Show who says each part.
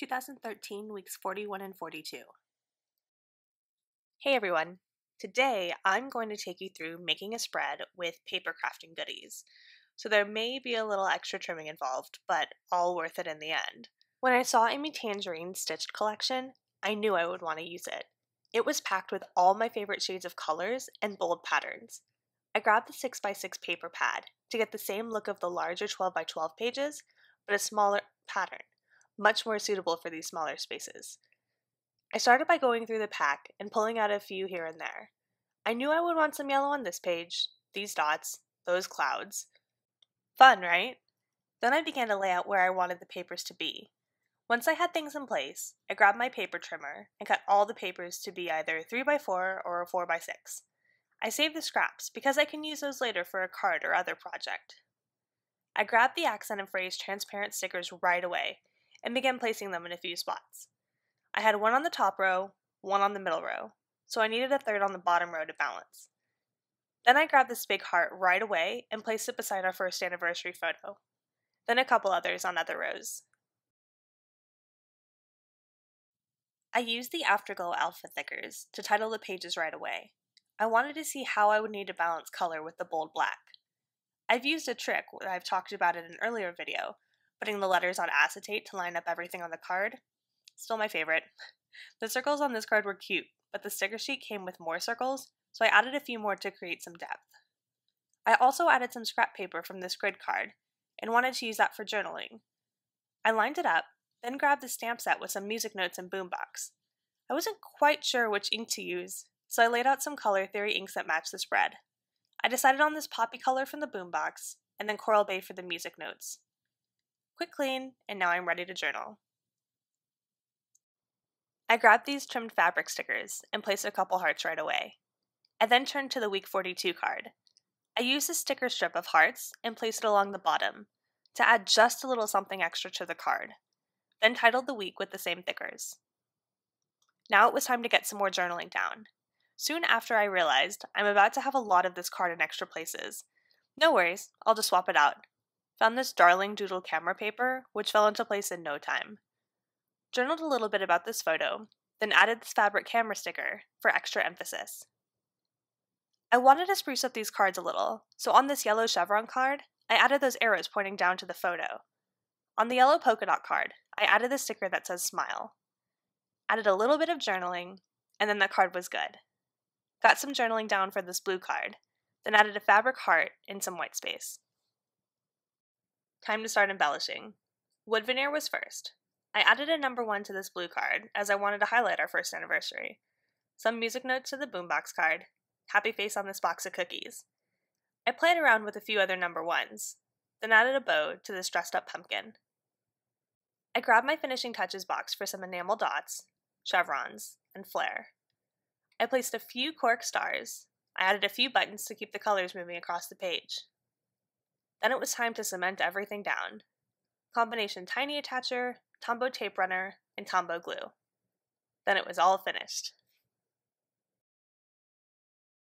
Speaker 1: 2013, weeks 41 and 42. Hey everyone! Today I'm going to take you through making a spread with paper crafting goodies. So there may be a little extra trimming involved, but all worth it in the end. When I saw Amy Tangerine's stitched collection, I knew I would want to use it. It was packed with all my favorite shades of colors and bold patterns. I grabbed the 6x6 paper pad to get the same look of the larger 12x12 pages, but a smaller pattern, much more suitable for these smaller spaces. I started by going through the pack and pulling out a few here and there. I knew I would want some yellow on this page, these dots, those clouds. Fun, right? Then I began to lay out where I wanted the papers to be. Once I had things in place, I grabbed my paper trimmer and cut all the papers to be either 3x4 or 4x6. I saved the scraps because I can use those later for a card or other project. I grabbed the accent and phrase transparent stickers right away and began placing them in a few spots. I had one on the top row, one on the middle row, so I needed a third on the bottom row to balance. Then I grabbed this big heart right away and placed it beside our first anniversary photo, then a couple others on other rows. I used the Afterglow Alpha Thickers to title the pages right away. I wanted to see how I would need to balance color with the bold black. I've used a trick that I've talked about in an earlier video, putting the letters on acetate to line up everything on the card. Still my favorite. The circles on this card were cute, but the sticker sheet came with more circles, so I added a few more to create some depth. I also added some scrap paper from this grid card, and wanted to use that for journaling. I lined it up, then grabbed the stamp set with some music notes and boombox. I wasn't quite sure which ink to use, so I laid out some color theory inks that matched the spread. I decided on this poppy color from the boombox, and then Coral Bay for the music notes. Quick clean, and now I'm ready to journal. I grabbed these trimmed fabric stickers and placed a couple hearts right away. I then turned to the week 42 card. I used a sticker strip of hearts and placed it along the bottom to add just a little something extra to the card, then titled the week with the same thickers. Now it was time to get some more journaling down. Soon after I realized I'm about to have a lot of this card in extra places. No worries, I'll just swap it out. Found this darling doodle camera paper, which fell into place in no time. Journaled a little bit about this photo, then added this fabric camera sticker for extra emphasis. I wanted to spruce up these cards a little, so on this yellow chevron card, I added those arrows pointing down to the photo. On the yellow polka dot card, I added the sticker that says smile. Added a little bit of journaling, and then the card was good. Got some journaling down for this blue card, then added a fabric heart in some white space. Time to start embellishing. Wood veneer was first. I added a number 1 to this blue card, as I wanted to highlight our first anniversary. Some music notes to the boombox card, happy face on this box of cookies. I played around with a few other number 1s, then added a bow to this dressed up pumpkin. I grabbed my finishing touches box for some enamel dots, chevrons, and flare. I placed a few cork stars. I added a few buttons to keep the colors moving across the page. Then it was time to cement everything down. Combination tiny attacher, Tombow tape runner, and Tombow glue. Then it was all finished.